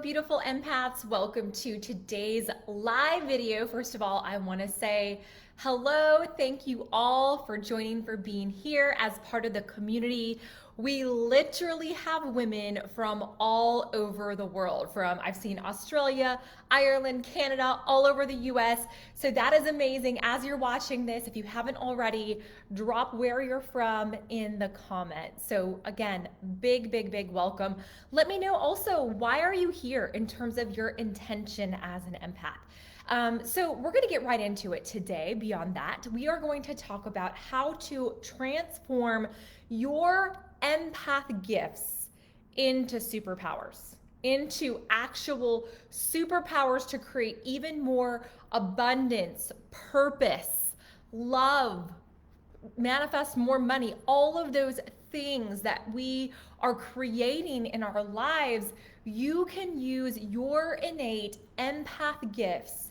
Beautiful empaths. Welcome to today's live video. First of all, I want to say hello. Thank you all for joining, for being here as part of the community. We literally have women from all over the world. I've seen Australia, Ireland, Canada, all over the US. So that is amazing. As you're watching this, if you haven't already, drop where you're from in the comments. So again, big welcome. Let me know also, why are you here in terms of your intention as an empath? So we're going to get right into it today. Beyond that, we are going to talk about how to transform your empath gifts into superpowers, into actual superpowers to create even more abundance, purpose, love, manifest more money, all of those things that we are creating in our lives. You can use your innate empath gifts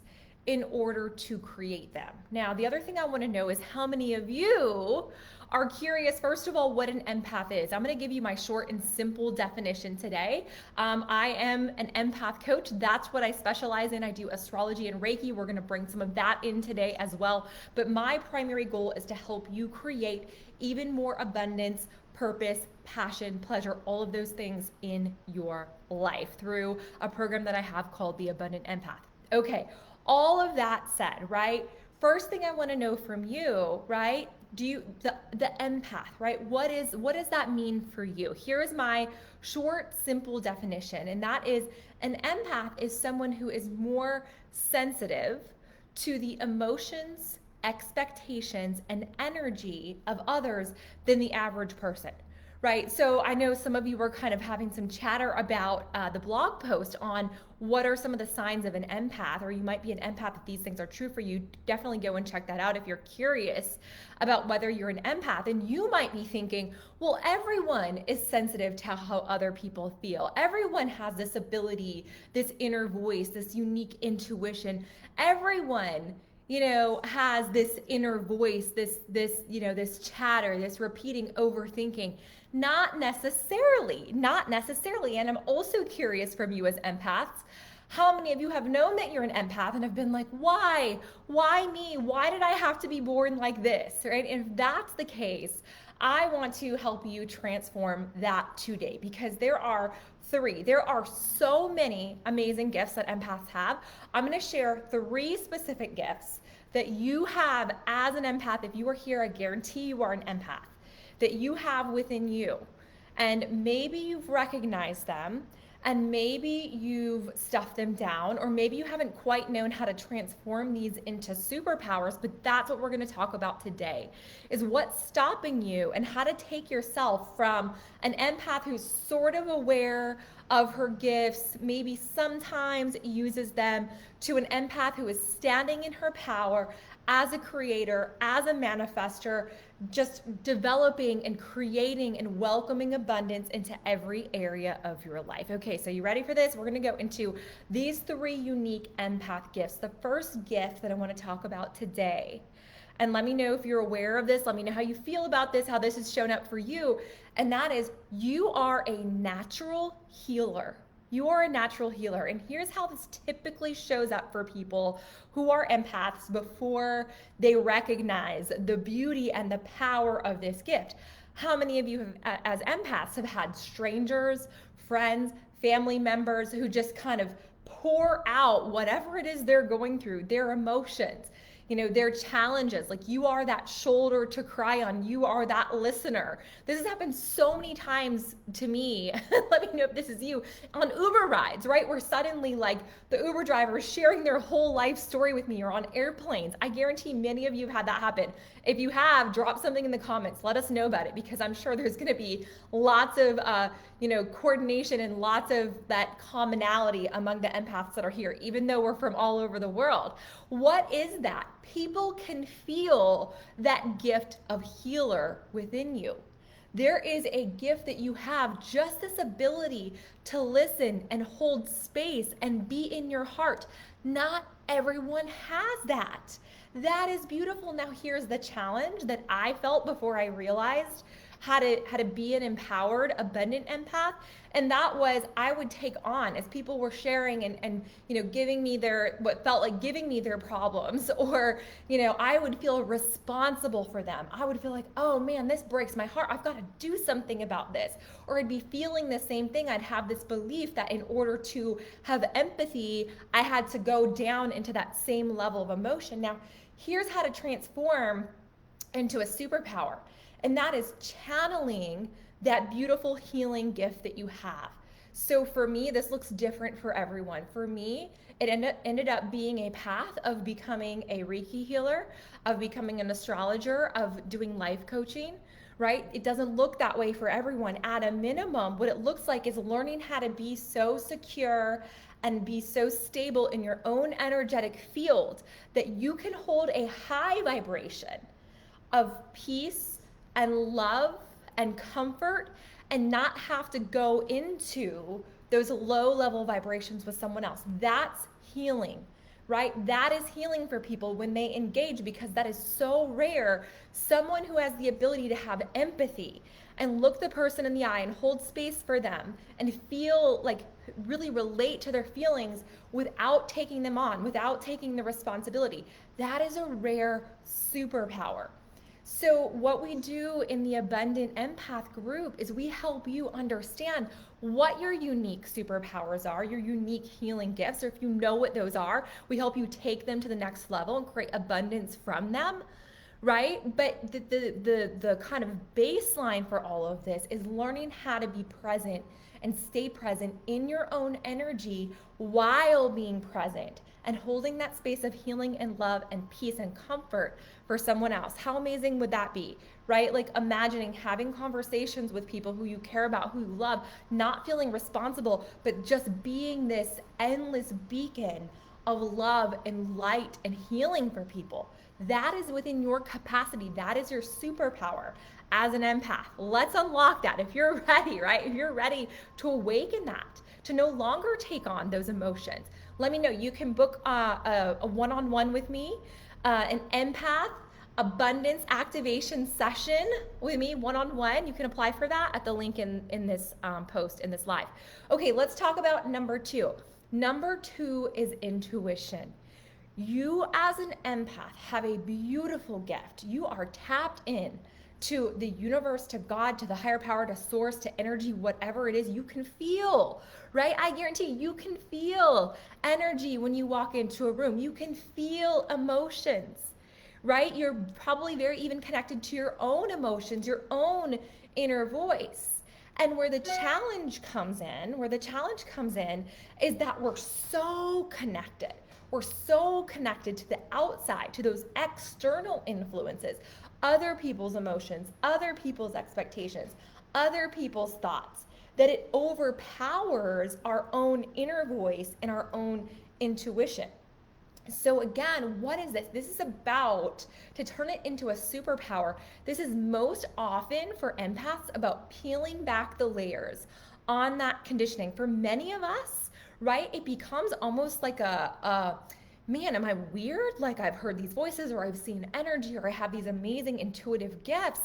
in order to create them. Now, the other thing I want to know is how many of you are curious, first of all, what an empath is. I'm going to give you my short and simple definition today. I am an empath coach. That's what I specialize in. I do astrology and Reiki. We're going to bring some of that in today as well. But my primary goal is to help you create even more abundance, purpose, passion, pleasure, all of those things in your life through a program that I have called the Abundant Empath. Okay, all of that said, right? First thing I want to know from you, right? The empath, right? What does that mean for you? Here is my short, simple definition, and that is an empath is someone who is more sensitive to the emotions, expectations, and energy of others than the average person. Right. So I know some of you were kind of having some chatter about the blog post on what are some of the signs of an empath, or you might be an empath if these things are true for you. Definitely go and check that out if you're curious about whether you're an empath. And you might be thinking, well, everyone is sensitive to how other people feel. Everyone has this ability, this inner voice, this unique intuition. Everyone has this inner voice, this chatter, this repeating overthinking. Not necessarily. And I'm also curious from you as empaths, how many of you have known that you're an empath and have been like, why me? Why did I have to be born like this, right? And if that's the case, I want to help you transform that today, because there are so many amazing gifts that empaths have. I'm going to share 3 specific gifts that you have as an empath. If you are here, I guarantee you are an empath, that you have within you. And maybe you've recognized them, and maybe you've stuffed them down, or maybe you haven't quite known how to transform these into superpowers. But that's what we're going to talk about today, is what's stopping you and how to take yourself from an empath who's sort of aware of her gifts, maybe sometimes uses them, to an empath who is standing in her power as a creator, as a manifester, just developing and creating and welcoming abundance into every area of your life. Okay, so you ready for this? We're going to go into these 3 unique empath gifts. The first gift that I want to talk about today, and let me know if you're aware of this, let me know how you feel about this, how this has shown up for you, and that is, you are a natural healer. You are a natural healer. And here's how this typically shows up for people who are empaths before they recognize the beauty and the power of this gift. How many of you have, as empaths, have had strangers, friends, family members who just kind of pour out whatever it is they're going through, their emotions, their challenges? Like, you are that shoulder to cry on. You are that listener. This has happened so many times to me. Let me know if this is you, on Uber rides, right? Where suddenly, like, the Uber driver is sharing their whole life story with me, or on airplanes. I guarantee many of you have had that happen. If you have, drop something in the comments. Let us know about it, because I'm sure there's going to be lots of, coordination and lots of that commonality among the empaths that are here, even though we're from all over the world. What is that? People can feel that gift of healer within you. There is a gift that you have, just this ability to listen and hold space and be in your heart. Not everyone has that. That is beautiful. Now, here's the challenge that I felt before I realized how to be an empowered, abundant empath. And that was, I would take on, as people were sharing and giving me what felt like giving me their problems, or I would feel responsible for them. I would feel like, oh man, this breaks my heart, I've got to do something about this. Or I'd be feeling the same thing. I'd have this belief that in order to have empathy, I had to go down into that same level of emotion. Now, here's how to transform into a superpower, and that is channeling that beautiful healing gift that you have. So for me, this looks different for everyone. For me, it ended up being a path of becoming a Reiki healer, of becoming an astrologer, of doing life coaching, right? It doesn't look that way for everyone. At a minimum, what it looks like is learning how to be so secure and be so stable in your own energetic field that you can hold a high vibration of peace and love and comfort, and not have to go into those low level vibrations with someone else. That's healing, right? That is healing for people when they engage, because that is so rare. Someone who has the ability to have empathy and look the person in the eye and hold space for them and feel like, really relate to their feelings without taking them on, without taking the responsibility. That is a rare superpower. So what we do in the Abundant Empath group is we help you understand what your unique superpowers are, your unique healing gifts, or if you know what those are, we help you take them to the next level and create abundance from them, right? But the kind of baseline for all of this is learning how to be present and stay present in your own energy while being present and holding that space of healing and love and peace and comfort for someone else. How amazing would that be, right? Like imagining having conversations with people who you care about, who you love, not feeling responsible, but just being this endless beacon of love and light and healing for people. That is within your capacity. That is your superpower as an empath. Let's unlock that if you're ready, right? If you're ready to awaken that, to no longer take on those emotions. Let me know. You can book a one-on-one with me, an empath abundance activation session with me, one-on-one. You can apply for that at the link in this post, in this live. Okay, let's talk about number two. Number two is intuition. You as an empath have a beautiful gift. You are tapped in to the universe, to God, to the higher power, to source, to energy, whatever it is. You can feel, right? I guarantee you can feel energy when you walk into a room. You can feel emotions, right? You're probably very even connected to your own emotions, your own inner voice. And where the challenge comes in is that we're so connected. We're so connected to the outside, to those external influences, other people's emotions, other people's expectations, other people's thoughts, that it overpowers our own inner voice and our own intuition. So again, what is this? This is about to turn it into a superpower. This is most often for empaths about peeling back the layers on that conditioning. For many of us, right, it becomes almost like man, am I weird? Like I've heard these voices, or I've seen energy, or I have these amazing intuitive gifts,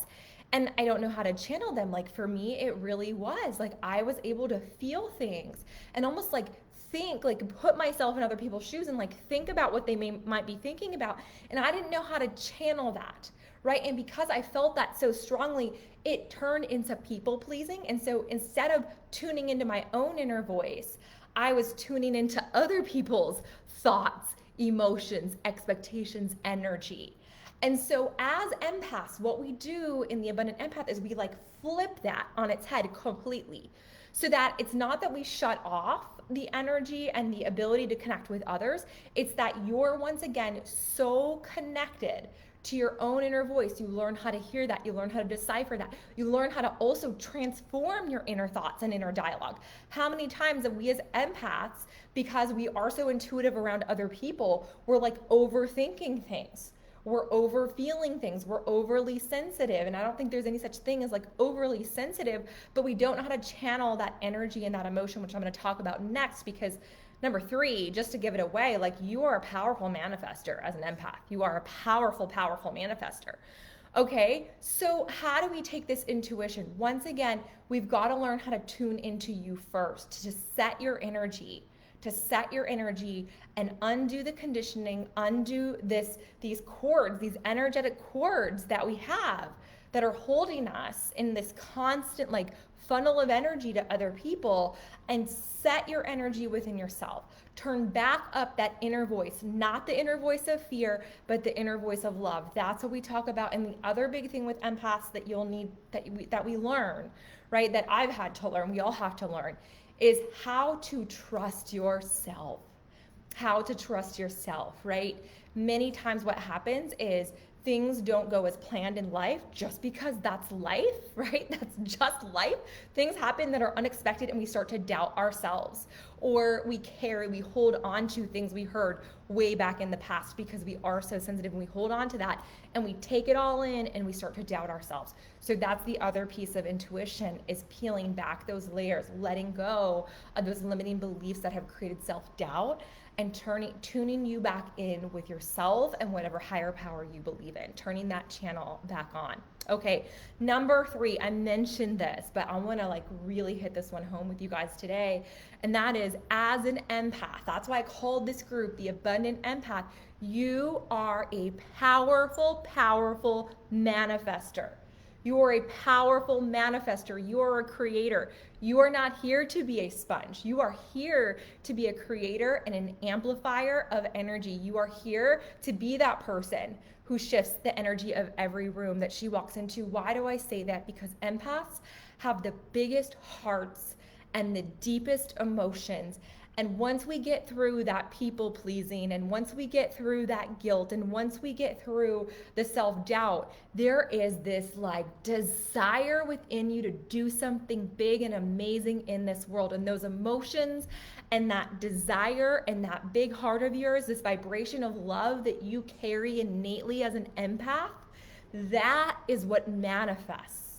and I don't know how to channel them. Like for me, it really was like I was able to feel things and almost like think, like put myself in other people's shoes and like think about what they might be thinking about. And I didn't know how to channel that, right? And because I felt that so strongly, it turned into people pleasing. And so instead of tuning into my own inner voice, I was tuning into other people's thoughts, emotions, expectations, energy. And so as empaths, what we do in the Abundant Empath is we like flip that on its head completely, so that it's not that we shut off the energy and the ability to connect with others. It's that you're once again so connected to your own inner voice. You learn how to hear that. You learn how to decipher that. You learn how to also transform your inner thoughts and inner dialogue. How many times have we as empaths, because we are so intuitive around other people, we're like overthinking things. We're over feeling things. We're overly sensitive. And I don't think there's any such thing as like overly sensitive, but we don't know how to channel that energy and that emotion, which I'm going to talk about next. Because number three, just to give it away, like you are a powerful manifester as an empath. You are a powerful, powerful manifester. Okay, so how do we take this intuition? Once again, we've got to learn how to tune into you first, to set your energy, and undo the conditioning, undo these cords, these energetic cords that we have that are holding us in this constant like funnel of energy to other people, and set your energy within yourself. Turn back up that inner voice, not the inner voice of fear, but the inner voice of love. That's what we talk about. And the other big thing with empaths that you'll need, that we learn, right? That I've had to learn, we all have to learn, is how to trust yourself. How to trust yourself, right? Many times what happens is things don't go as planned in life just because that's life, right? That's just life. Things happen that are unexpected and we start to doubt ourselves, or we hold on to things we heard way back in the past because we are so sensitive, and we hold on to that and we take it all in and we start to doubt ourselves. So that's the other piece of intuition, is peeling back those layers, letting go of those limiting beliefs that have created self-doubt, and tuning you back in with yourself and whatever higher power you believe in, turning that channel back on. Okay, number 3, I mentioned this, but I want to like really hit this one home with you guys today, and that is, as an empath, that's why I called this group the Abundant Empath. You are a powerful, powerful manifester. You are a powerful manifester. You are a creator. You are not here to be a sponge. You are here to be a creator and an amplifier of energy. You are here to be that person who shifts the energy of every room that she walks into. Why do I say that? Because empaths have the biggest hearts and the deepest emotions. And once we get through that people pleasing, and once we get through that guilt, and once we get through the self-doubt, there is this like desire within you to do something big and amazing in this world. And those emotions and that desire and that big heart of yours, this vibration of love that you carry innately as an empath, that is what manifests.